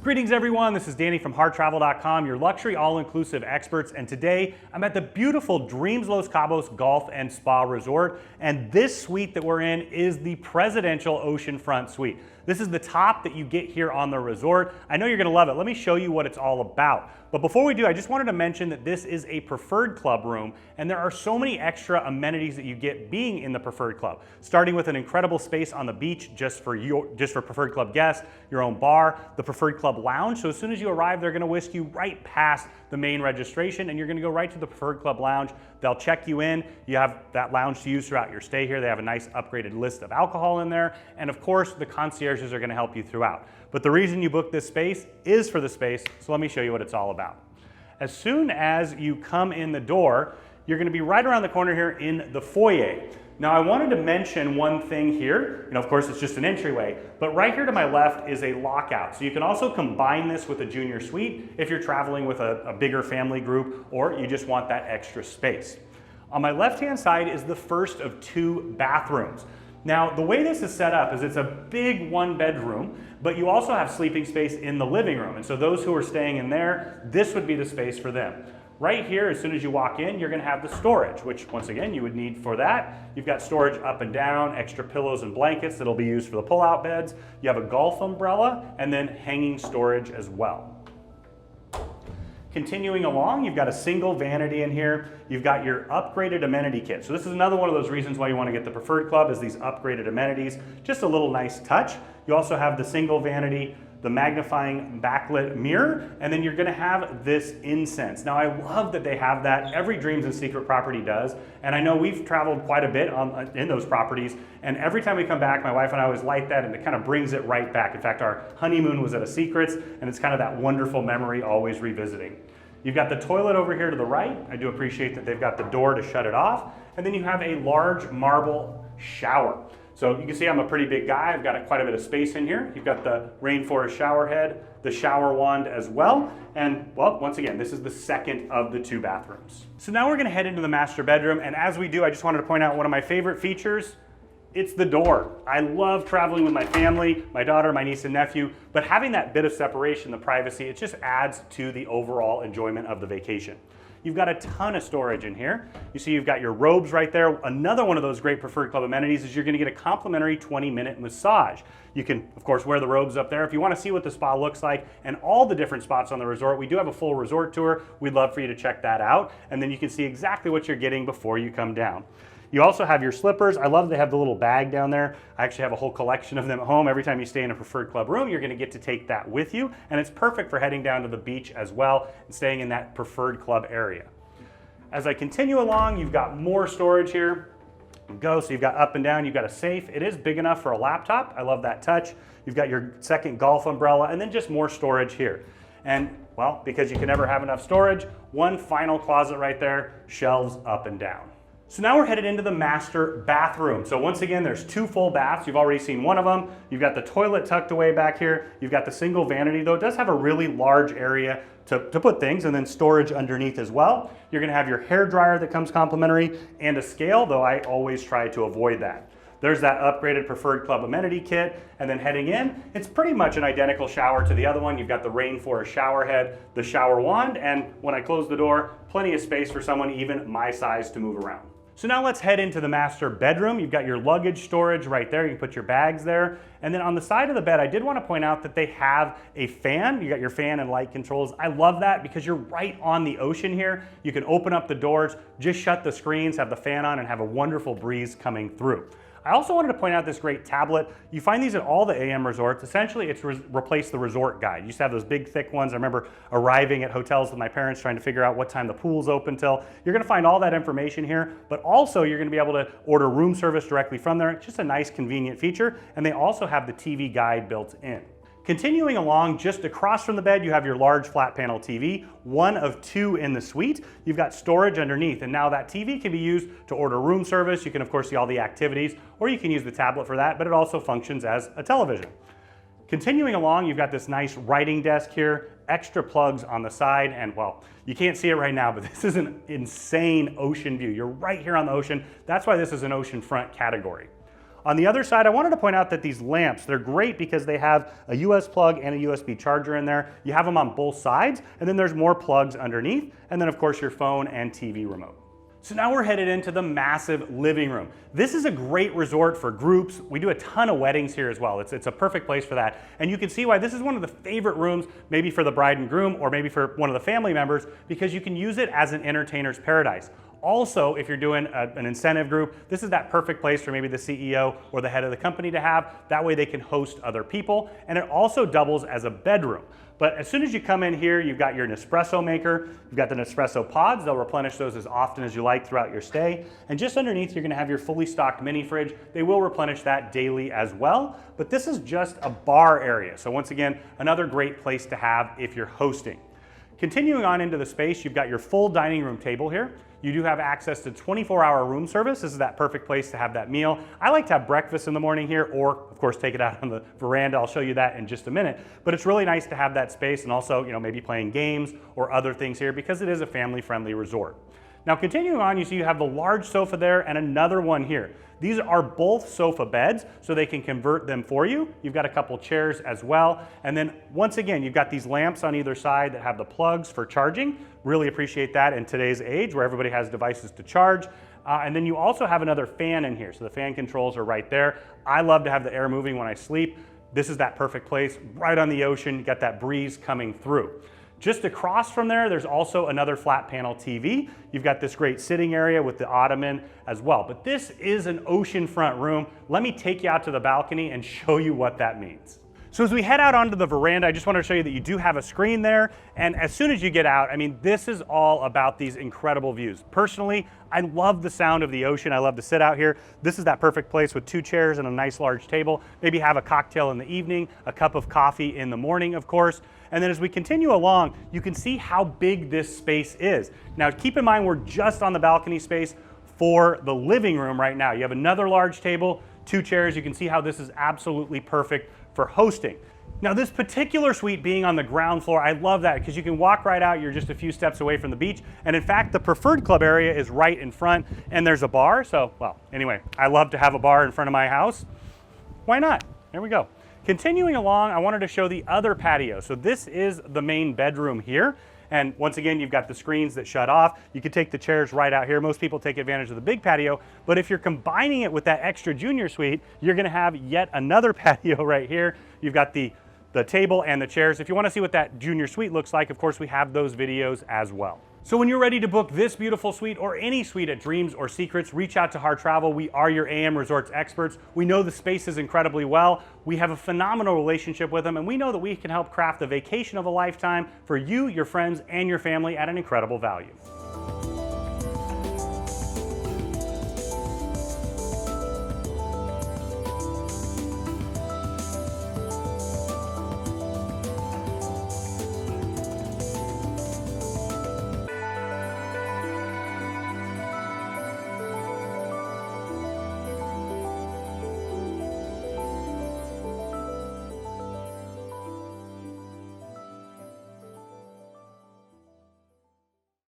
Greetings everyone, this is Danny from HarrTravel.com, your luxury all-inclusive experts, and today I'm at the beautiful Dreams Los Cabos Golf and Spa Resort, and this suite that we're in is the Presidential Oceanfront Suite. This is the top that you get here on the resort. I know you're gonna love it. Let me show you what it's all about. But before we do, I just wanted to mention that this is a preferred club room, and there are so many extra amenities that you get being in the preferred club. Starting with an incredible space on the beach just for preferred club guests, your own bar, the preferred club lounge. So as soon as you arrive, they're gonna whisk you right past the main registration, and you're gonna go right to the preferred club lounge. They'll check you in. You have that lounge to use throughout your stay here. They have a nice upgraded list of alcohol in there. And of course, the concierges are gonna help you throughout. But the reason you book this space is for the space, so let me show you what it's all about. As soon as you come in the door, you're gonna be right around the corner here in the foyer. Now I wanted to mention one thing here. Of course it's just an entryway, but right here to my left is a lockout. So you can also combine this with a junior suite if you're traveling with a bigger family group or you just want that extra space. On my left-hand side is the first of two bathrooms. Now, the way this is set up is it's a big one bedroom, but you also have sleeping space in the living room. And so those who are staying in there, this would be the space for them. Right here, as soon as you walk in, you're gonna have the storage, which once again, you would need for that. You've got storage up and down, extra pillows and blankets that'll be used for the pull-out beds. You have a golf umbrella, and then hanging storage as well. Continuing along, you've got a single vanity in here. You've got your upgraded amenity kit. So this is another one of those reasons why you want to get the preferred club is these upgraded amenities. Just a little nice touch. You also have the single vanity, the magnifying backlit mirror, and then you're gonna have this incense. Now I love that they have that. Every Dreams and Secret property does, and I know we've traveled quite a bit in those properties, and every time we come back, my wife and I always light that, and it kind of brings it right back. In fact, our honeymoon was at a Secrets, and it's kind of that wonderful memory always revisiting. You've got the toilet over here to the right. I do appreciate that they've got the door to shut it off, and then you have a large marble shower. So you can see I'm a pretty big guy. I've got quite a bit of space in here. You've got the rainforest shower head, the shower wand as well. And well, once again, this is the second of the two bathrooms. So now we're gonna head into the master bedroom. And as we do, I just wanted to point out one of my favorite features. It's the door. I love traveling with my family, my daughter, my niece and nephew, but having that bit of separation, the privacy, it just adds to the overall enjoyment of the vacation. You've got a ton of storage in here. You see you've got your robes right there. Another one of those great preferred club amenities is you're gonna get a complimentary 20-minute massage. You can, of course, wear the robes up there. If you wanna see what the spa looks like and all the different spots on the resort, we do have a full resort tour. We'd love for you to check that out. And then you can see exactly what you're getting before you come down. You also have your slippers. I love they have the little bag down there. I actually have a whole collection of them at home. Every time you stay in a preferred club room, you're gonna get to take that with you. And it's perfect for heading down to the beach as well and staying in that preferred club area. As I continue along, you've got more storage here. So you've got up and down, you've got a safe. It is big enough for a laptop. I love that touch. You've got your second golf umbrella and then just more storage here. And well, because you can never have enough storage, one final closet right there, shelves up and down. So now we're headed into the master bathroom. So once again, there's two full baths. You've already seen one of them. You've got the toilet tucked away back here. You've got the single vanity, though it does have a really large area to put things and then storage underneath as well. You're gonna have your hair dryer that comes complimentary and a scale, though I always try to avoid that. There's that upgraded preferred club amenity kit, and then heading in, it's pretty much an identical shower to the other one. You've got the rainforest shower head, the shower wand, and when I close the door, plenty of space for someone even my size to move around. So now let's head into the master bedroom. You've got your luggage storage right there. You can put your bags there. And then on the side of the bed, I did want to point out that they have a fan. You got your fan and light controls. I love that because you're right on the ocean here. You can open up the doors, just shut the screens, have the fan on, and have a wonderful breeze coming through. I also wanted to point out this great tablet. You find these at all the AM resorts. Essentially, it's replaced the resort guide. You used to have those big, thick ones. I remember arriving at hotels with my parents trying to figure out what time the pool's open till. You're gonna find all that information here, but also you're gonna be able to order room service directly from there. It's just a nice, convenient feature, and they also have the TV guide built in. Continuing along, just across from the bed, you have your large flat panel TV, one of two in the suite. You've got storage underneath, and now that TV can be used to order room service. You can, of course, see all the activities, or you can use the tablet for that, but it also functions as a television. Continuing along, you've got this nice writing desk here, extra plugs on the side, and well, you can't see it right now, but this is an insane ocean view. You're right here on the ocean. That's why this is an oceanfront category. On the other side, I wanted to point out that these lamps, they're great because they have a US plug and a USB charger in there. You have them on both sides, and then there's more plugs underneath, and then of course your phone and TV remote. So now we're headed into the massive living room. This is a great resort for groups. We do a ton of weddings here as well. It's a perfect place for that. And you can see why this is one of the favorite rooms, maybe for the bride and groom or maybe for one of the family members, because you can use it as an entertainer's paradise. Also, if you're doing an incentive group, this is that perfect place for maybe the CEO or the head of the company to have. That way they can host other people. And it also doubles as a bedroom. But as soon as you come in here, you've got your Nespresso maker, you've got the Nespresso pods. They'll replenish those as often as you like throughout your stay. And just underneath, you're gonna have your fully stocked mini fridge. They will replenish that daily as well. But this is just a bar area. So once again, another great place to have if you're hosting. Continuing on into the space, you've got your full dining room table here. You do have access to 24-hour room service. This is that perfect place to have that meal. I like to have breakfast in the morning here, or of course take it out on the veranda. I'll show you that in just a minute. But it's really nice to have that space and also, maybe playing games or other things here because it is a family-friendly resort. Now continuing on, you see you have the large sofa there and another one here. These are both sofa beds, so they can convert them for you. You've got a couple chairs as well. And then once again, you've got these lamps on either side that have the plugs for charging. Really appreciate that in today's age where everybody has devices to charge. And then you also have another fan in here. So the fan controls are right there. I love to have the air moving when I sleep. This is that perfect place, right on the ocean. You got that breeze coming through. Just across from there, there's also another flat panel TV. You've got this great sitting area with the ottoman as well. But this is an oceanfront room. Let me take you out to the balcony and show you what that means. So as we head out onto the veranda, I just want to show you that you do have a screen there. And as soon as you get out, this is all about these incredible views. Personally, I love the sound of the ocean. I love to sit out here. This is that perfect place with 2 chairs and a nice large table. Maybe have a cocktail in the evening, a cup of coffee in the morning, of course. And then as we continue along, you can see how big this space is. Now keep in mind, we're just on the balcony space for the living room right now. You have another large table, 2 chairs. You can see how this is absolutely perfect for hosting. Now this particular suite being on the ground floor, I love that because you can walk right out, you're just a few steps away from the beach. And in fact, the preferred club area is right in front and there's a bar. So, well, anyway, I love to have a bar in front of my house. Why not? There we go. Continuing along, I wanted to show the other patio. So this is the main bedroom here. And once again, you've got the screens that shut off. You could take the chairs right out here. Most people take advantage of the big patio, but if you're combining it with that extra junior suite, you're gonna have yet another patio right here. You've got the table and the chairs. If you wanna see what that junior suite looks like, of course, we have those videos as well. So when you're ready to book this beautiful suite or any suite at Dreams or Secrets, reach out to Harr Travel. We are your AM Resorts experts. We know the spaces incredibly well. We have a phenomenal relationship with them, and we know that we can help craft the vacation of a lifetime for you, your friends, and your family at an incredible value.